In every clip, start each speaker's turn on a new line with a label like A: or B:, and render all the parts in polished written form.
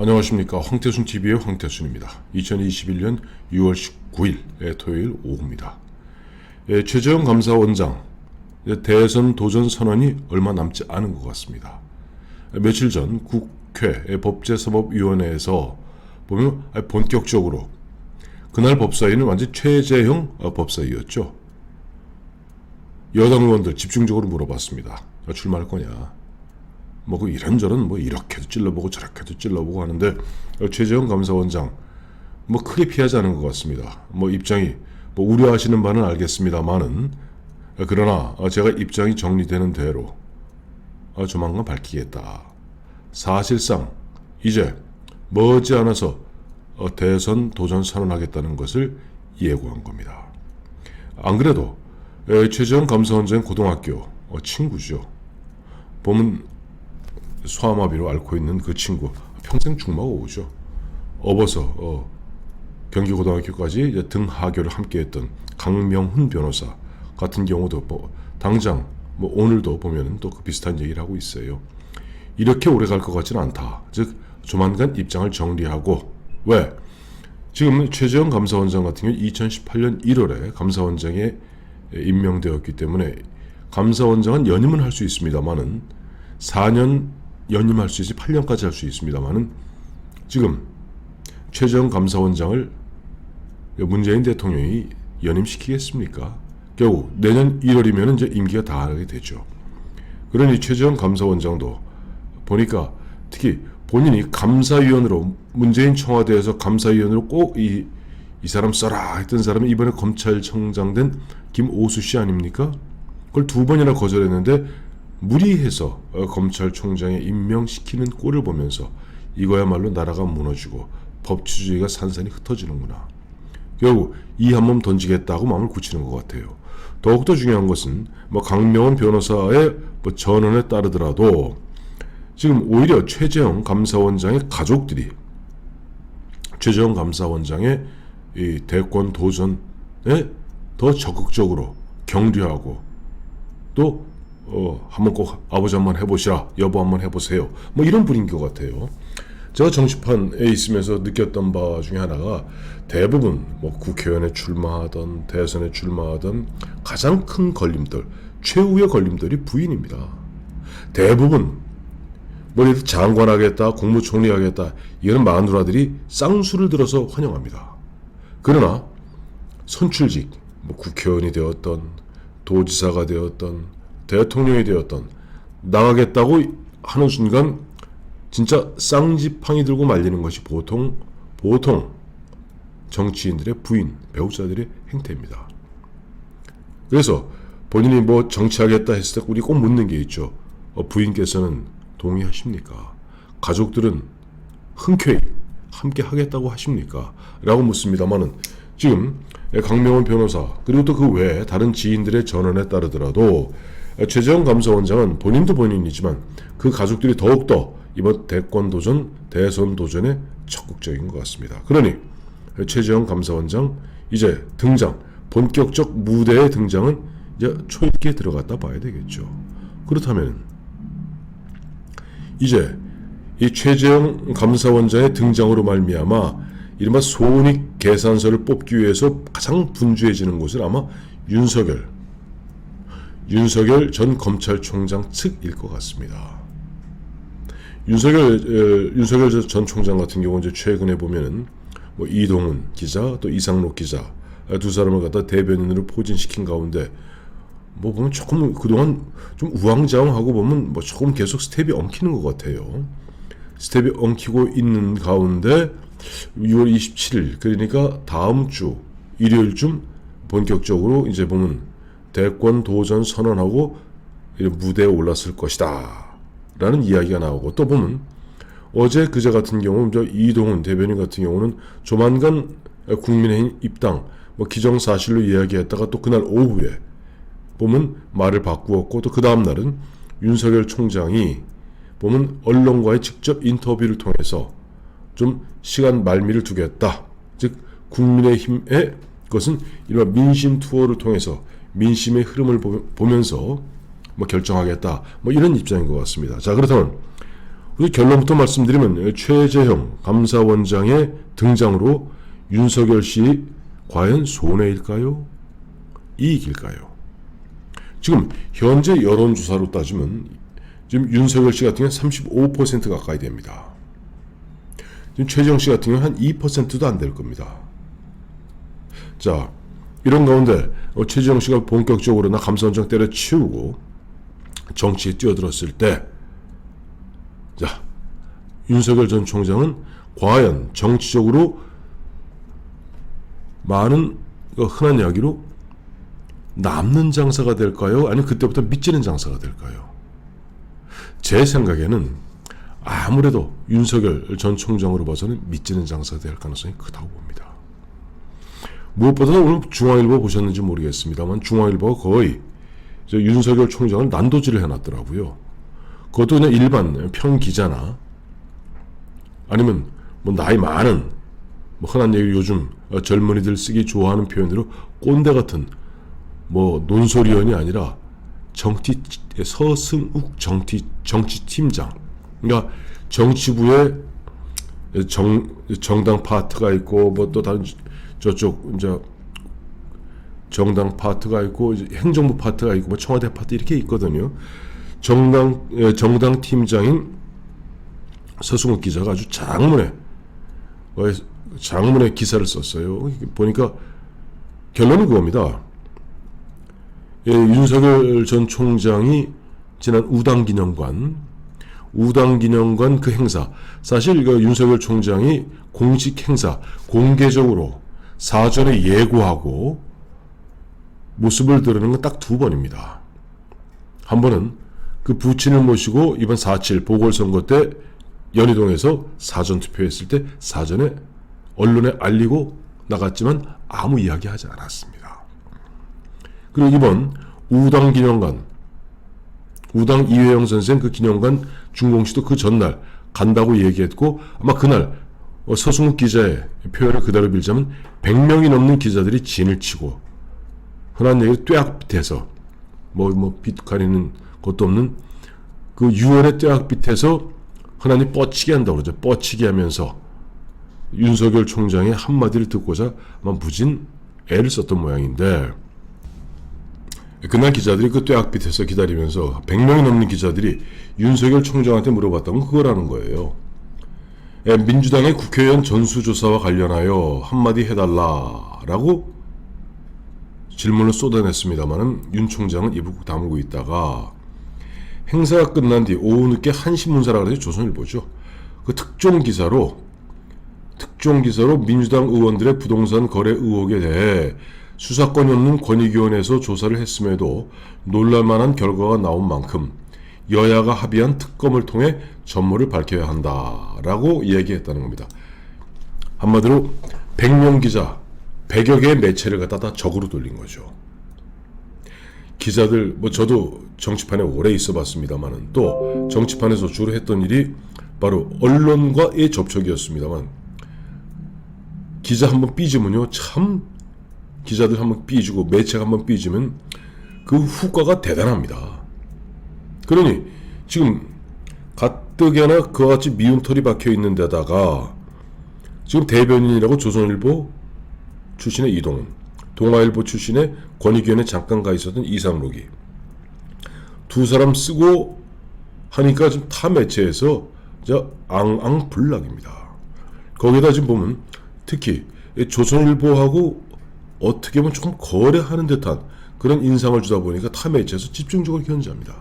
A: 안녕하십니까. 황태순TV의 황태순입니다. 2021년 6월 19일 토요일 오후입니다. 최재형 감사원장 대선 도전 선언이 얼마 남지 않은 것 같습니다. 며칠 전 국회 법제사법위원회에서 보면 본격적으로 그날 법사위는 완전 최재형 법사위였죠. 여당 의원들 집중적으로 물어봤습니다. 출마할 거냐? 그 이런저런 이렇게도 찔러보고 저렇게도 찔러보고 하는데 최재형 감사원장 크게 피하지 않은 것 같습니다. 입장이 우려하시는 바는 알겠습니다만은 그러나 제가 입장이 정리되는 대로 조만간 밝히겠다. 사실상 이제 머지않아서 대선 도전 선언하겠다는 것을 예고한 겁니다. 안 그래도 최재형 감사원장 고등학교 친구죠. 보면 소아마비로 앓고 있는 그 친구 평생 죽마가 오죠. 업어서 경기고등학교까지 이제 등하교를 함께했던 강명훈 변호사 같은 경우도 당장 오늘도 보면은 또 그 비슷한 얘기를 하고 있어요. 이렇게 오래 갈 것 같지는 않다. 즉 조만간 입장을 정리하고 왜? 지금 최재형 감사원장 같은 경우 2018년 1월에 감사원장에 임명되었기 때문에 감사원장은 연임은 할 수 있습니다만은 4년 연임할 수 있지 8년까지 할 수 있습니다만은 지금 최재형 감사원장을 문재인 대통령이 연임시키겠습니까? 결국 내년 1월이면 이제 임기가 다하게 되죠. 그러니 최재형 감사원장도 보니까 특히 본인이 감사위원으로 문재인 청와대에서 감사위원으로 꼭 이 사람 써라 했던 사람이 이번에 검찰청장 된 김오수 씨 아닙니까? 그걸 2번이나 거절했는데 무리해서 검찰총장에 임명시키는 꼴을 보면서 이거야말로 나라가 무너지고 법치주의가 산산이 흩어지는구나. 결국 이 한 몸 던지겠다고 마음을 굳히는 것 같아요. 더욱더 중요한 것은 강명훈 변호사의 전언에 따르더라도 지금 오히려 최재형 감사원장의 가족들이 최재형 감사원장의 이 대권 도전에 더 적극적으로 격려하고 또 한번 꼭 아버지 한번 해보시라, 여보 한번 해보세요. 이런 분인 것 같아요. 제가 정치판에 있으면서 느꼈던 바 중에 하나가 대부분 국회의원에 출마하던 대선에 출마하던 가장 큰 걸림돌, 최후의 걸림돌이 부인입니다. 대부분 장관하겠다, 국무총리하겠다 이런 마누라들이 쌍수를 들어서 환영합니다. 그러나 선출직, 국회의원이 되었던 도지사가 되었던 대통령이 되었던 나가겠다고 하는 순간 진짜 쌍지팡이 들고 말리는 것이 보통 정치인들의 부인, 배우자들의 행태입니다. 그래서 본인이 정치하겠다 했을 때 우리 꼭 묻는 게 있죠. 부인께서는 동의하십니까? 가족들은 흔쾌히 함께 하겠다고 하십니까? 라고 묻습니다만은 지금 강명훈 변호사 그리고 또 그 외에 다른 지인들의 전언에 따르더라도 최재형 감사원장은 본인도 본인이지만 그 가족들이 더욱더 이번 대선 도전에 적극적인 것 같습니다. 그러니 최재형 감사원장 이제 본격적 무대의 등장은 이제 초입기에 들어갔다 봐야 되겠죠. 그렇다면 이제 이 최재형 감사원장의 등장으로 말미암아 이른바 손익 계산서를 뽑기 위해서 가장 분주해지는 곳은 아마 윤석열 전 검찰총장 측일 것 같습니다. 윤석열 전 총장 같은 경우 이제 최근에 보면은 이동훈 기자 또 이상록 기자 두 사람을 갖다 대변인으로 포진시킨 가운데 보면 조금 그동안 좀 우왕좌왕하고 보면 조금 계속 스텝이 엉키는 것 같아요. 스텝이 엉키고 있는 가운데 6월 27일 그러니까 다음 주 일요일쯤 본격적으로 이제 보면 대권 도전 선언하고 무대에 올랐을 것이다 라는 이야기가 나오고 또 보면 어제 그제 같은 경우 이동훈 대변인 같은 경우는 조만간 국민의힘 입당 기정사실로 이야기했다가 또 그날 오후에 보면 말을 바꾸었고 또 그 다음 날은 윤석열 총장이 보면 언론과의 직접 인터뷰를 통해서 좀 시간 말미를 두겠다. 즉 국민의힘의 그것은 이런 민심 투어를 통해서 민심의 흐름을 보면서 결정하겠다. 이런 입장인 것 같습니다. 자, 그렇다면 그리고 결론부터 말씀드리면 최재형 감사원장의 등장으로 윤석열 씨 과연 손해일까요? 이익일까요? 지금 현재 여론조사로 따지면 지금 윤석열 씨 같은 경우는 35% 가까이 됩니다. 지금 최재형 씨 같은 경우는 한 2%도 안 될 겁니다. 자, 이런 가운데 최재형 씨가 본격적으로 나 감사원장 때려치우고 정치에 뛰어들었을 때, 자, 윤석열 전 총장은 과연 정치적으로 많은 흔한 이야기로 남는 장사가 될까요? 아니면 그때부터 미치는 장사가 될까요? 제 생각에는 아무래도 윤석열 전 총장으로 봐서는 미치는 장사가 될 가능성이 크다고 봅니다. 무엇보다 오늘 중앙일보 보셨는지 모르겠습니다만 중앙일보가 거의 윤석열 총장을 난도질을 해놨더라고요. 그것도 그냥 일반 평기자나 아니면 뭐 나이 많은 뭐 흔한 얘기 요즘 젊은이들 쓰기 좋아하는 표현으로 꼰대 같은 뭐 논소리원이 아니라 서승욱 정치팀장, 그러니까 정치부에 정당 파트가 있고 뭐 또 다른 저쪽 이제 정당 파트가 있고 이제 행정부 파트가 있고 뭐 청와대 파트 이렇게 있거든요. 정당 팀장인 서승욱 기자가 아주 장문의 기사를 썼어요. 보니까 결론은 그겁니다. 윤석열 전 총장이 지난 우당기념관 그 행사, 사실 윤석열 총장이 공식 행사 공개적으로 사전에 예고하고 모습을 드러내는 건 딱 2번입니다. 한 번은 그 부친을 모시고 이번 4.7 보궐선거 때 연희동에서 사전투표했을 때 사전에 언론에 알리고 나갔지만 아무 이야기하지 않았습니다. 그리고 이번 우당 이회영 선생 그 기념관 준공식도 그 전날 간다고 얘기했고, 아마 그날 서승욱 기자의 표현을 그대로 빌자면 100명이 넘는 기자들이 진을 치고 흔한 얘기로 뙤약 밑에서 빛 가리는 것도 없는 그 유언의 뙤약 밑에서 흔한이 뻗치기 한다고 그러죠. 뻗치기 하면서 윤석열 총장의 한마디를 듣고자 아마 무진 애를 썼던 모양인데, 그날 기자들이 그 뙤약 밑에서 기다리면서 100명이 넘는 기자들이 윤석열 총장한테 물어봤던 건 그거라는 거예요. 민주당의 국회의원 전수조사와 관련하여 한마디 해달라라고 질문을 쏟아냈습니다마는 윤 총장은 입을 꾹 다물고 있다가 행사가 끝난 뒤 오후 늦게 한신문사라 그래서 조선일보죠. 그 특종 기사로 민주당 의원들의 부동산 거래 의혹에 대해 수사권이 없는 권익위원회에서 조사를 했음에도 놀랄만한 결과가 나온 만큼 여야가 합의한 특검을 통해 전모를 밝혀야 한다라고 얘기했다는 겁니다. 한마디로 100명 기자 100여 개의 매체를 갖다 적으로 돌린 거죠. 기자들, 저도 정치판에 오래 있어 봤습니다만 또 정치판에서 주로 했던 일이 바로 언론과의 접촉이었습니다만, 기자 한번 삐지면요, 참 기자들 한번 삐지고 매체가 한번 삐지면 그 후과가 대단합니다. 그러니 지금 가뜩이나 그와 같이 미운 털이 박혀 있는 데다가 지금 대변인이라고 조선일보 출신의 이동훈, 동아일보 출신의 권익위원회 잠깐 가 있었던 이상록이 두 사람 쓰고 하니까 지금 타 매체에서 앙앙불락입니다. 거기다 지금 보면 특히 조선일보하고 어떻게 보면 조금 거래하는 듯한 그런 인상을 주다 보니까 타 매체에서 집중적으로 견제합니다.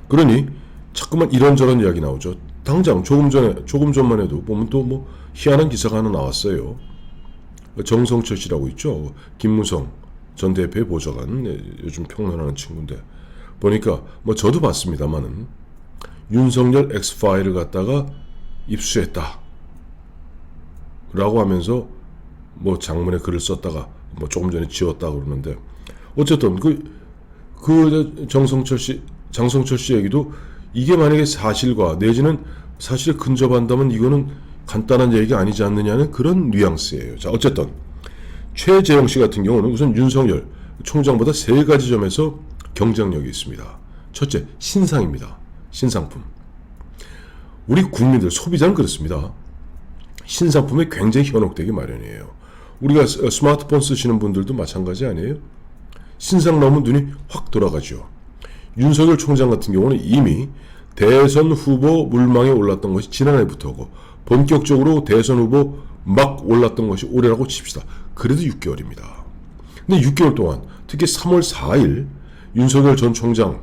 A: 그러니 자꾸만 이런저런 이야기 나오죠. 당장 조금 전만 해도 보면 또 희한한 기사가 하나 나왔어요. 정성철 씨라고 있죠. 김무성 전 대표의 보좌관, 요즘 평론하는 친구인데 보니까 저도 봤습니다만은 윤석열 X파일을 갖다가 입수했다 라고 하면서 장문에 글을 썼다가 조금 전에 지웠다 그러는데, 어쨌든 장성철 씨 얘기도 이게 만약에 사실과 내지는 사실에 근접한다면 이거는 간단한 얘기가 아니지 않느냐는 그런 뉘앙스예요. 자, 어쨌든 최재형 씨 같은 경우는 우선 윤석열 총장보다 3가지 점에서 경쟁력이 있습니다. 첫째, 신상입니다. 신상품. 우리 국민들, 소비자는 그렇습니다. 신상품에 굉장히 현혹되기 마련이에요. 우리가 스마트폰 쓰시는 분들도 마찬가지 아니에요? 신상 나오면 눈이 확 돌아가죠. 윤석열 총장 같은 경우는 이미 대선 후보 물망에 올랐던 것이 지난해부터고 본격적으로 대선 후보 막 올랐던 것이 올해라고 칩시다. 그래도 6개월입니다. 근데 6개월 동안 특히 3월 4일 윤석열 전 총장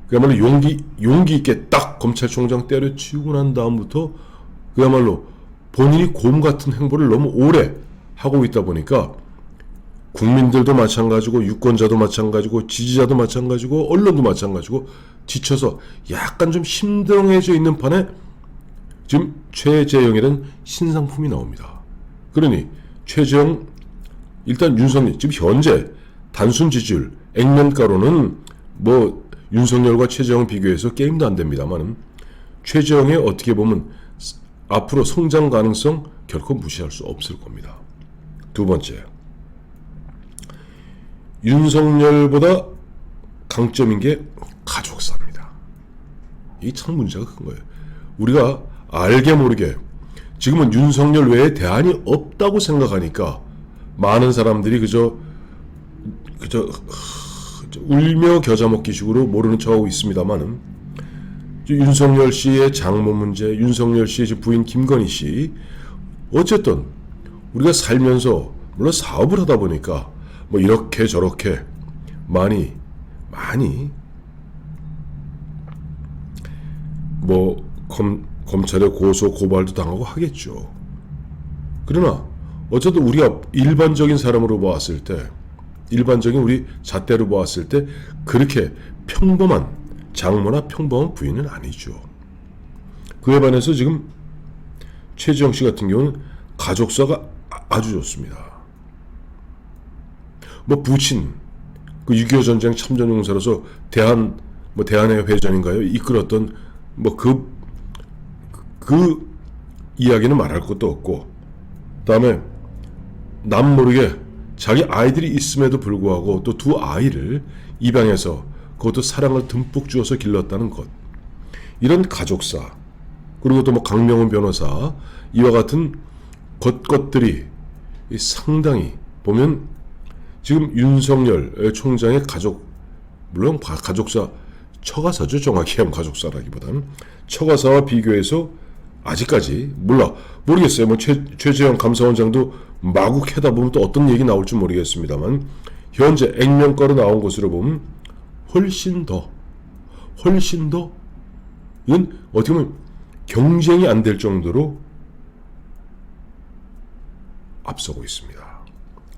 A: 그야말로 용기 있게 딱 검찰총장 때려치우고 난 다음부터 그야말로 본인이 곰 같은 행보를 너무 오래 하고 있다 보니까 국민들도 마찬가지고 유권자도 마찬가지고 지지자도 마찬가지고 언론도 마찬가지고 지쳐서 약간 좀 심드렁해져 있는 판에 지금 최재형이라는 신상품이 나옵니다. 그러니 최재형 일단 윤석열 지금 현재 단순 지지율 액면가로는 뭐 윤석열과 최재형 비교해서 게임도 안 됩니다만 최재형의 어떻게 보면 앞으로 성장 가능성 결코 무시할 수 없을 겁니다. 두 번째, 윤석열보다 강점인 게 가족사입니다. 이게 참 문제가 큰 거예요. 우리가 알게 모르게 지금은 윤석열 외에 대안이 없다고 생각하니까 많은 사람들이 그저 울며 겨자 먹기식으로 모르는 척하고 있습니다만은 윤석열 씨의 장모 문제, 윤석열 씨의 부인 김건희 씨 어쨌든 우리가 살면서 물론 사업을 하다 보니까 뭐 이렇게 저렇게 많이 뭐 검찰에 고소 고발도 당하고 하겠죠. 그러나 어쨌든 우리가 일반적인 사람으로 보았을 때 일반적인 우리 잣대로 보았을 때 그렇게 평범한 장모나 평범한 부인은 아니죠. 그에 반해서 지금 최재형 씨 같은 경우는 가족사가 아주 좋습니다. 뭐 부친 그 6.25 전쟁 참전용사로서 대한의 회전인가요? 이끌었던 뭐 그 이야기는 말할 것도 없고 그다음에 남 모르게 자기 아이들이 있음에도 불구하고 또 두 아이를 입양해서 그것도 사랑을 듬뿍 주어서 길렀다는 것. 이런 가족사 그리고 또 뭐 강명훈 변호사 이와 같은 것들이 상당히 보면 지금 윤석열 총장의 가족 물론 가족사 처가사죠. 정확히 하면 가족사라기보다는 처가사와 비교해서 아직까지 모르겠어요. 뭐 최재형 감사원장도 마구 캐다 보면 또 어떤 얘기 나올지 모르겠습니다만 현재 액면가로 나온 것으로 보면 훨씬 더 이건 어떻게 보면 경쟁이 안 될 정도로 앞서고 있습니다.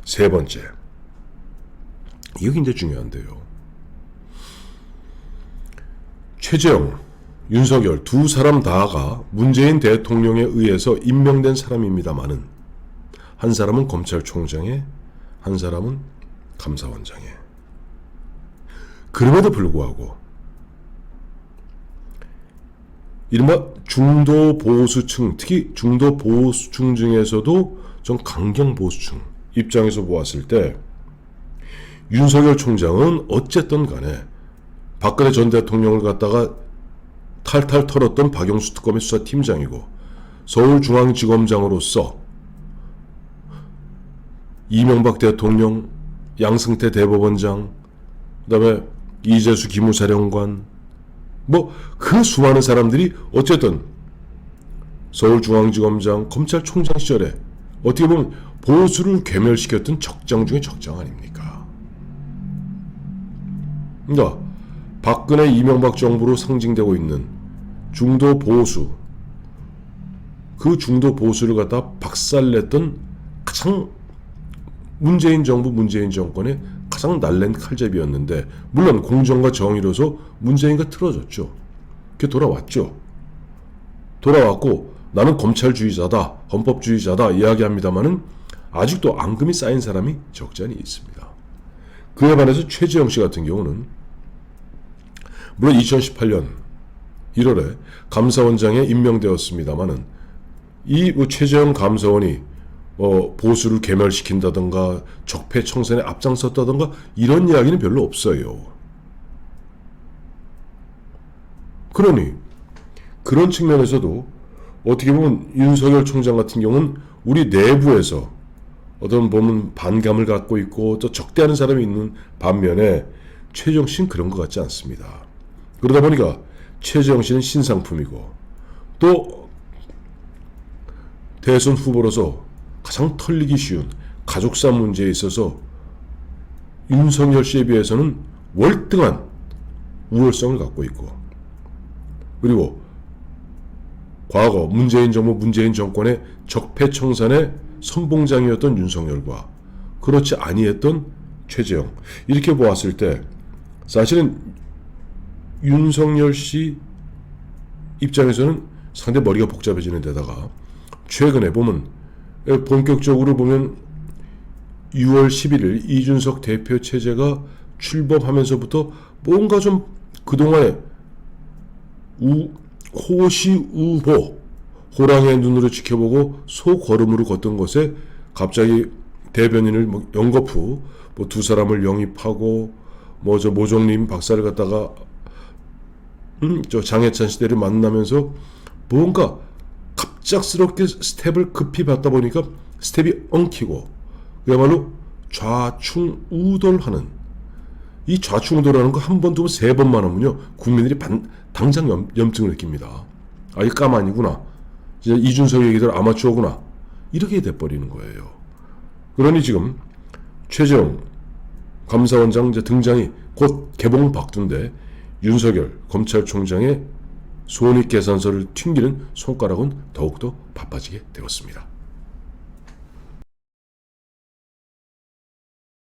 A: 세 번째, 이거 굉장히 중요한데요. 최재형, 윤석열 두 사람 다가 문재인 대통령에 의해서 임명된 사람입니다만은 한 사람은 검찰총장에 한 사람은 감사원장에 그럼에도 불구하고 이른바 중도 보수층 특히 중도 보수층 중에서도 좀 강경 보수층 입장에서 보았을 때 윤석열 총장은 어쨌든 간에 박근혜 전 대통령을 갖다가 탈탈 털었던 박영수 특검의 수사팀장이고 서울중앙지검장으로서 이명박 대통령, 양승태 대법원장, 그다음에 이재수 기무사령관 뭐 그 수많은 사람들이 어쨌든 서울중앙지검장, 검찰총장 시절에 어떻게 보면 보수를 괴멸시켰던 적장 중에 적장 아닙니까? 그러니까 박근혜 이명박 정부로 상징되고 있는 중도 보수 그 중도 보수를 갖다 박살냈던 가장 문재인 정부 문재인 정권의 가장 날랜 칼잡이였는데 물론 공정과 정의로서 문재인과 틀어졌죠. 그게 돌아왔고 나는 검찰주의자다 헌법주의자다 이야기합니다마는 아직도 앙금이 쌓인 사람이 적지 않이 있습니다. 그에 반해서 최재형 씨 같은 경우는 물론 2018년 1월에 감사원장에 임명되었습니다마는 이 최재형 감사원이 보수를 괴멸시킨다든가 적폐청산에 앞장섰다든가 이런 이야기는 별로 없어요. 그러니 그런 측면에서도 어떻게 보면 윤석열 총장 같은 경우는 우리 내부에서 어떤 보면 반감을 갖고 있고 또 적대하는 사람이 있는 반면에 최재형 씨는 그런 것 같지 않습니다. 그러다 보니까 최재형 씨는 신상품이고 또 대선 후보로서 가장 털리기 쉬운 가족사 문제에 있어서 윤석열 씨에 비해서는 월등한 우월성을 갖고 있고, 그리고 과거 문재인 정부 문재인 정권의 적폐청산의 선봉장이었던 윤석열과 그렇지 아니했던 최재형, 이렇게 보았을 때 사실은 윤석열 씨 입장에서는 상당히 머리가 복잡해지는 데다가 최근에 보면 본격적으로 보면 6월 11일 이준석 대표 체제가 출범하면서부터 뭔가 좀 그동안에 호시우호 호랑이의 눈으로 지켜보고 소걸음으로 걷던 것에 갑자기 대변인을 연거푸 두 사람을 영입하고 저 모종님 박사를 갖다가 저 장해찬 시대를 만나면서 뭔가 갑작스럽게 스텝을 급히 밟다 보니까 스텝이 엉키고 그야말로 좌충우돌하는, 이 좌충우돌하는 거 한 번, 두 번, 세 번만 하면요 국민들이 당장 염증을 느낍니다. 아, 이 까만이구나, 진짜 이준석 얘기대로 아마추어구나, 이렇게 돼버리는 거예요. 그러니 지금 최재형 감사원장 등장이 곧 개봉 박두인데 윤석열 검찰총장의 손익계산서를 튕기는 손가락은 더욱더 바빠지게 되었습니다.